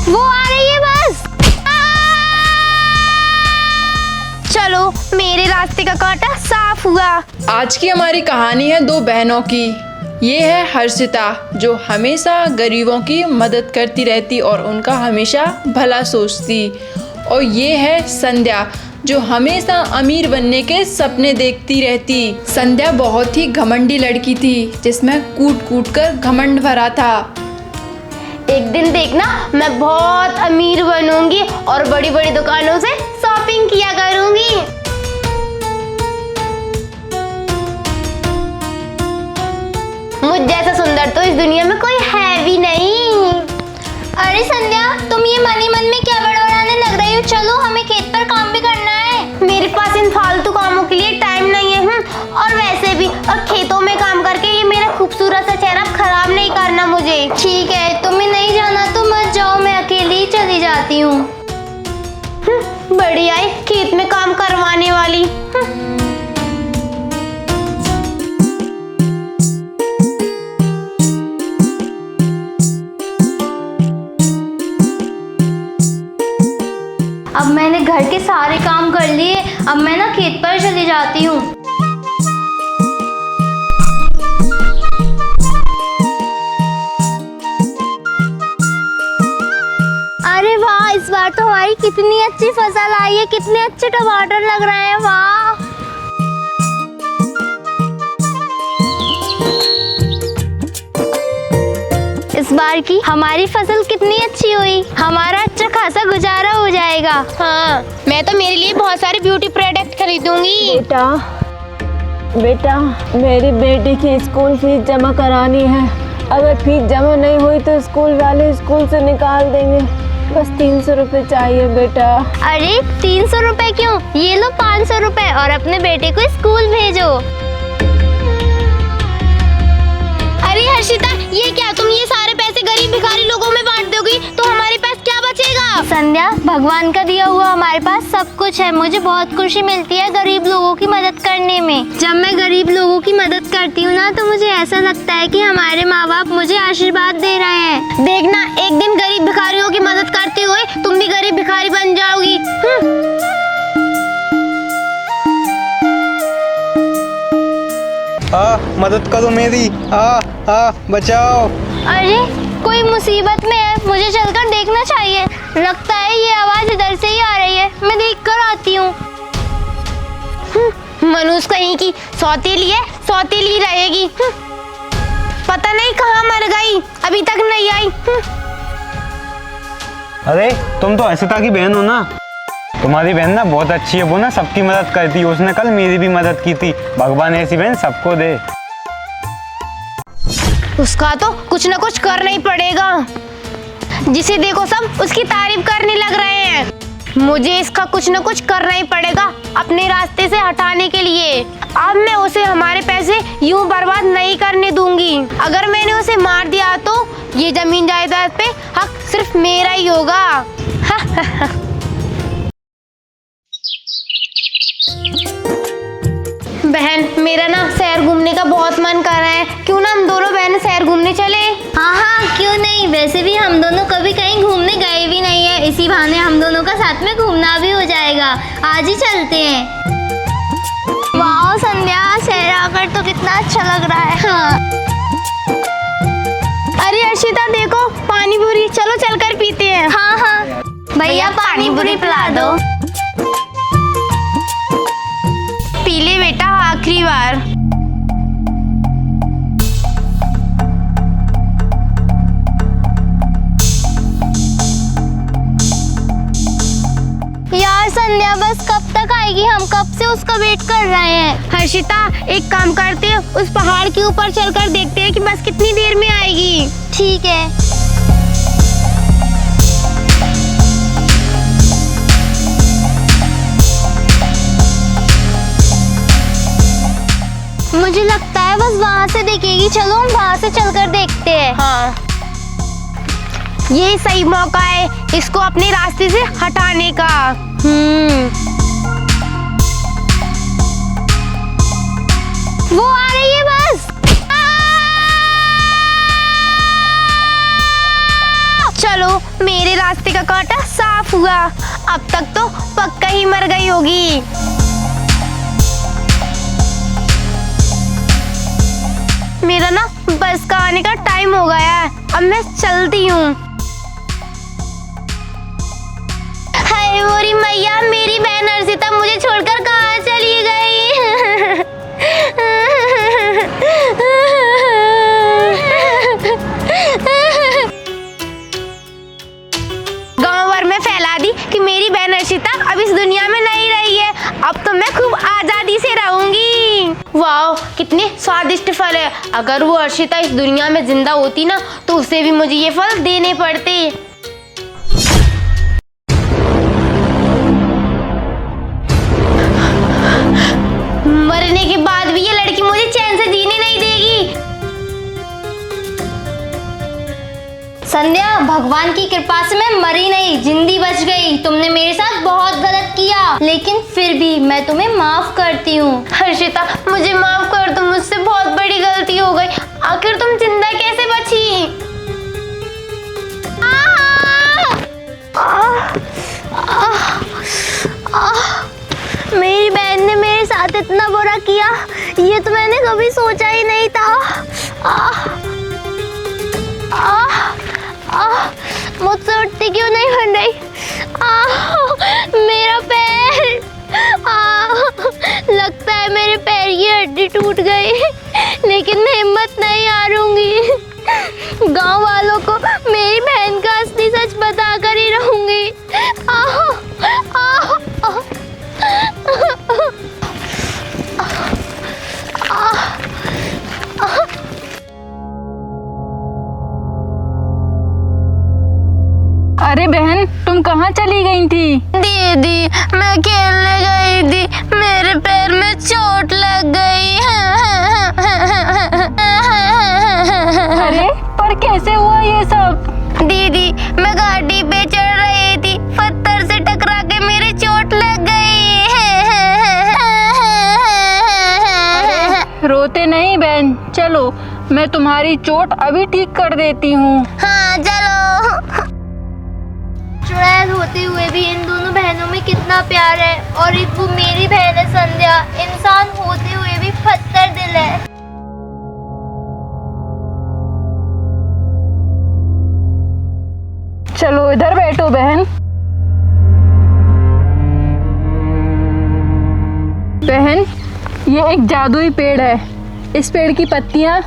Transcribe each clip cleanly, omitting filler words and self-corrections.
वो आ रही है बस। चलो मेरे रास्ते का कांटा साफ हुआ। आज की हमारी कहानी है दो बहनों की। ये है हर्षिता जो हमेशा गरीबों की मदद करती रहती और उनका हमेशा भला सोचती, और ये है संध्या जो हमेशा अमीर बनने के सपने देखती रहती। संध्या बहुत ही घमंडी लड़की थी जिसमें कूट कूट कर घमंड भरा था। एक दिन देखना मैं बहुत अमीर बनूंगी और बड़ी बड़ी दुकानों से शॉपिंग किया करूंगी। मुझ जैसा सुंदर तो इस दुनिया में कोई है भी नहीं। अरे संध्या, तुम ये मन ही मन में क्या बड़बड़ाने लग रही हो? चलो हमें खेत पर काम भी करना है। मेरे पास इन फालतू कामों के लिए टाइम नहीं है। और वैसे भी अब खेतों में काम करके ये मेरा खूबसूरत सा चेहरा खराब नहीं करना मुझे। ठीक है, तुम्हें नहीं जाना तो मत जाओ, मैं अकेली ही चली जाती हूँ। बढ़िया है खेत में काम करवाने वाली। अब मैंने घर के सारे काम कर लिए, अब मैं ना खेत पर चली जाती हूँ। अरे वाह, इस बार तो हमारी कितनी अच्छी फसल आई है, कितने अच्छे टमाटर लग रहे हैं। वाह, इस बार की हमारी फसल कितनी अच्छी हुई, हमारा अच्छा खासा गुजारा हो जाएगा। हाँ, मैं तो मेरे लिए बहुत सारे ब्यूटी प्रोडक्ट खरीदूंगी। बेटा, मेरी बेटी की स्कूल फीस जमा करानी है। अगर फीस जमा नहीं हुई तो स्कूल वाले स्कूल से निकाल देंगे। बस 300 रुपए चाहिए बेटा। अरे 300 रुपए क्यों, ये लो 500 रुपए और अपने बेटे को स्कूल भेजो। अरे हर्षिता, ये क्या, तुम ये सारे पैसे गरीब भिखारी लोगों में बांट दोगी तो हमारे पास क्या बचेगा? संध्या, भगवान का दिया हुआ हमारे पास सब कुछ है। मुझे बहुत खुशी मिलती है गरीब लोगों की मदद करने में। जब मैं गरीब लोगों की मदद करती हूँ ना तो मुझे ऐसा लगता है कि हमारे माँ बाप मुझे आशीर्वाद दे रहे हैं। देखना, एक दिन गरीब भिखारियों की मदद करते हुए तुम भी गरीब भिखारी बन जाओगी। मदद करो मेरी, बचाओ। अरे कोई मुसीबत में है, मुझे चलकर देखना चाहिए। लगता है ये आवाज इधर से ही आ रही है, मैं देख कर आती हूँ। मनुष्य कहीं की सौतेली है, सौतेली रहेगी। पता नहीं कहाँ मर गई, अभी तक नहीं आई। अरे तुम तो हर्षिता की बहन हो ना? तुम्हारी बहन ना बहुत अच्छी है, वो ना सबकी मदद करती है। उसने कल मेरी भी मदद की थी। भगवान ऐसी बहन सबको दे। उसका तो कुछ न कुछ करना ही पड़ेगा। जिसे देखो सब उसकी तारीफ करने लग रहे हैं। मुझे इसका कुछ न कुछ करना ही पड़ेगा अपने रास्ते से हटाने के लिए। अब मैं उसे हमारे पैसे यूं बर्बाद नहीं करने दूंगी। अगर मैंने उसे मार दिया तो ये जमीन जायदाद पे हक सिर्फ मेरा ही होगा। बहन, मेरा ना शहर घूमने का बहुत मन कर रहा है। क्यों ना हम दोनों बहन शहर घूमने चले? हाँ, क्यों नहीं। वैसे भी हम दोनों कभी कहीं घूमने गए भी नहीं है, इसी बहाने हम दोनों का साथ में घूमना भी हो जाएगा। आज ही चलते हैं। वाह संध्या, शहर आकर तो कितना अच्छा लग रहा है। हाँ। अरे हर्षिता देखो, पानी पूरी, चलो चलकर पीते हैं। हाँ, भैया पानी पूरी पिला दो। पी ले बेटा, आखिरी बार। यार संध्या बस कब तक आएगी? हम कब से उसका वेट कर रहे हैं। हर्षिता, एक काम करते हैं, उस पहाड़ के ऊपर चलकर देखते हैं कि बस कितनी देर में आएगी। ठीक है। मुझे लगता है बस वहाँ से देखेगी। चलो हम वहाँ से चलकर देखते हैं। हाँ, ये सही मौका है इसको अपने रास्ते से हटाने का। वो आ रही है बस। चलो, मेरे रास्ते का कांटा साफ हुआ। अब तक तो पक्का ही मर गई होगी। मेरा ना बस का आने का टाइम हो गया है, अब मैं चलती हूँ। हाय मोरी मैया, मेरी बहन हर्षिता मुझे छोड़कर कहाँ चली गई? गांव भर में फैला दी कि मेरी बहन हर्षिता अब इस दुनिया में नहीं रही है। अब तो मैं खूब आजादी से रहूंगी। वाह, कितने स्वादिष्ट फल है। अगर वो हर्षिता इस दुनिया में जिंदा होती ना, तो उसे भी मुझे ये फल देने पड़ते। मरने के बाद भी ये लड़की मुझे चैन से जीने नहीं देगी। संध्या, भगवान की कृपा से मैं मरी नहीं, जिंदी बच गई। तुमने मेरे साथ बहुत गलत किया, लेकिन फिर भी मैं तुम्हें माफ करती हूँ। हर्षिता, मुझे माफ कर दो, मुझसे बहुत बड़ी गलती हो गई। आखिर तुम जिंदा कैसे बची? मेरी बहन ने मेरे साथ इतना बुरा किया, ये तो मैंने कभी सोचा ही नहीं था। मुझसे उठती क्यों नहीं बन रही? मेरा पैर, लगता है मेरे पैर की हड्डी टूट गई, लेकिन मैं हिम्मत नहीं हारूंगी। गांव वालों को मेरी बहन का असली सच बताकर ही रहूंगी। अरे बहन, तुम कहाँ चली गई थी? दीदी, मैं खेलने गई थी, मेरे पैर में चोट लग गई। अरे पर कैसे हुआ ये सब? दीदी, मैं गाड़ी पे चढ़ रही थी, पत्थर से टकरा के मेरी चोट लग गई। रोते नहीं बहन, चलो मैं तुम्हारी चोट अभी ठीक कर देती हूँ। हाँ चलो। चुड़ैल होते हुए भी इन दोनों बहनों में कितना प्यार है, और एक वो मेरी बहन है संध्या, इंसान होते हुए भी पत्थर दिल है। चलो इधर बैठो बहन। बहन, ये एक जादुई पेड़ है। इस पेड़ की पत्तियां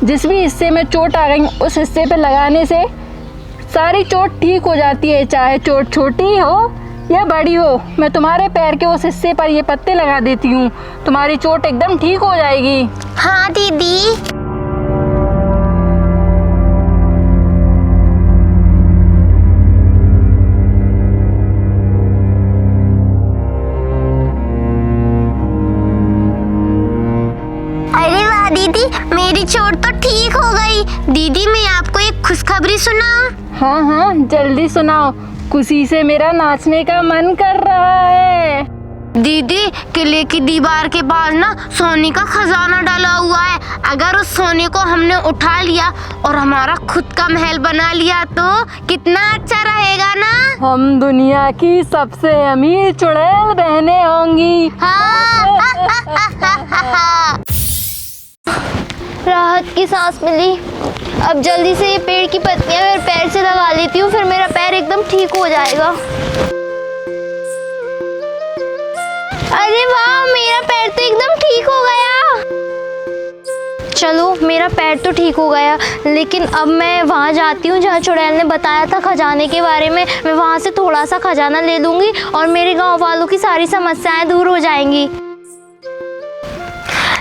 जिस भी हिस्से में चोट आ गई, उस हिस्से पे लगाने से सारी चोट ठीक हो जाती है, चाहे चोट छोटी हो या बड़ी हो। मैं तुम्हारे पैर के उस हिस्से पर ये पत्ते लगा देती हूँ, तुम्हारी चोट एकदम ठीक हो जाएगी। हाँ दीदी। अरे वाह दीदी, मेरी चोट तो ठीक हो गई। दीदी, मैं आपको एक खुशखबरी सुनाऊं? हाँ हाँ, जल्दी सुनाओ, खुशी से मेरा नाचने का मन कर रहा है। दीदी, किले की दीवार के पास ना सोने का खजाना डाला हुआ है। अगर उस सोने को हमने उठा लिया और हमारा खुद का महल बना लिया तो कितना अच्छा रहेगा ना। हम दुनिया की सबसे अमीर चुड़ैल बहनें होंगी। हाँ। राहत की सांस मिली। अब जल्दी से ये पेड़ की पत्तियां मेरे पैर से लगा लेती हूँ, फिर मेरा पैर एकदम ठीक हो जाएगा। अरे वाह, मेरा पैर तो एकदम ठीक हो गया। चलो, मेरा पैर तो ठीक हो गया, लेकिन अब मैं वहाँ जाती हूँ जहाँ चुड़ैल ने बताया था खजाने के बारे में। मैं वहाँ से थोड़ा सा खजाना ले लूँगी और मेरे गाँव वालों की सारी समस्याएं दूर हो जाएंगी।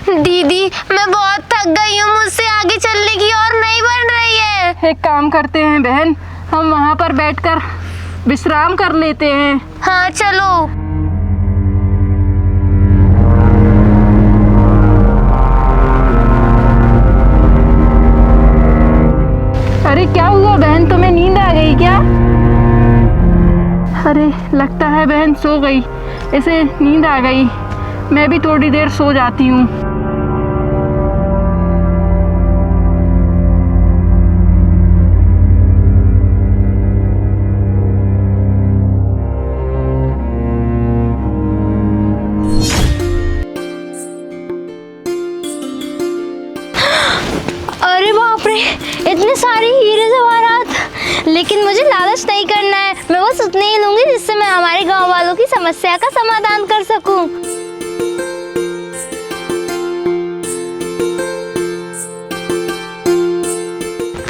दीदी, मैं बहुत थक गई हूँ, मुझसे आगे चलने की और नहीं बन रही है। एक काम करते हैं बहन, हम वहाँ पर बैठकर विश्राम कर लेते हैं। हाँ चलो। अरे क्या हुआ बहन, तुम्हें नींद आ गई क्या? अरे लगता है बहन सो गई, इसे नींद आ गई। मैं भी थोड़ी देर सो जाती हूँ। मुझे लालच नहीं करना है, मैं बस उतने ही लूंगी जिससे मैं हमारे गांव वालों की समस्या का समाधान कर सकूं।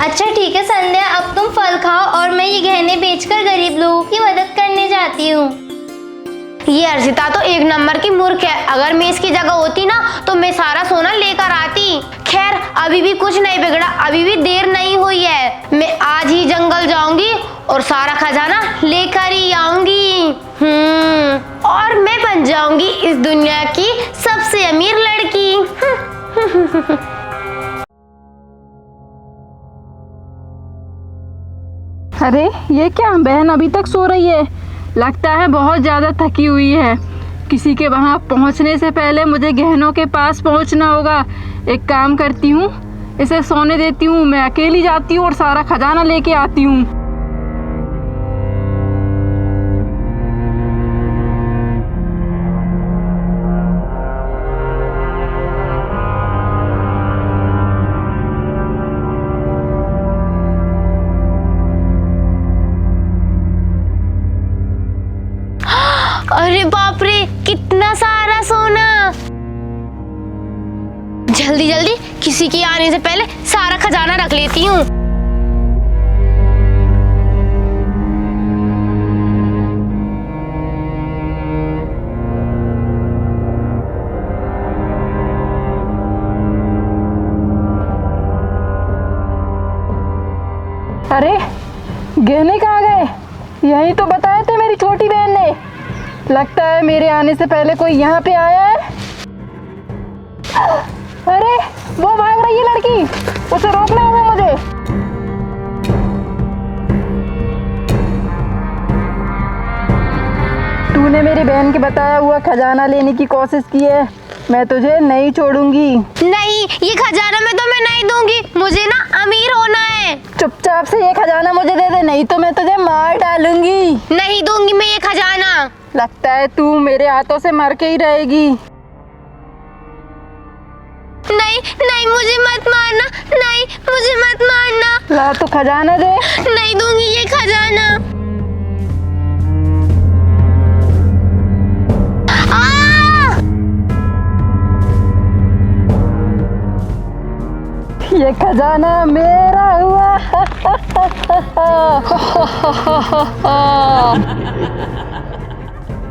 अच्छा ठीक है संध्या, अब तुम फल खाओ और मैं ये गहने बेचकर गरीब लोगों की मदद करने जाती हूँ। ये हर्षिता तो एक नंबर की मूर्ख है। अगर मैं इसकी जगह होती ना तो मैं सारा सोना लेकर आती। खैर अभी भी कुछ नहीं बिगड़ा, अभी भी देर नहीं हुई है। मैं आज ही जंगल जाऊंगी और सारा खजाना लेकर ही आऊंगी। और मैं बन जाऊंगी इस दुनिया की सबसे अमीर लड़की। अरे ये क्या, बहन अभी तक सो रही है? लगता है बहुत ज़्यादा थकी हुई है। किसी के वहाँ पहुँचने से पहले मुझे गहनों के पास पहुँचना होगा। एक काम करती हूँ, इसे सोने देती हूँ, मैं अकेली जाती हूँ और सारा खजाना लेके आती हूँ। अरे बाप रे, कितना सारा सोना। जल्दी जल्दी किसी के आने से पहले सारा खजाना रख लेती हूँ। अरे गहने कहाँ गए? यही तो बताए थे मेरी छोटी बहन ने। लगता है मेरे आने से पहले कोई यहाँ पे आया है। अरे वो भाग रही है लड़की, उसे रोकना होगा मुझे। तूने मेरी बहन के बताया हुआ खजाना लेने की कोशिश की है, मैं तुझे नहीं छोड़ूंगी। नहीं, ये खजाना में तो मैं नहीं दूंगी, मुझे ना अमीर होना है। चुपचाप से ये खजाना मुझे दे दे, नहीं तो मैं तुझे मार डालूंगी। नहीं दूंगी मैं ये खजाना। लगता है तू मेरे हाथों से मर के ही रहेगी। नहीं नहीं, मुझे मत मारना, नहीं मुझे मत मारना। ला तो खजाना दे। नहीं दूंगी ये खजाना। ये खजाना मेरा हुआ।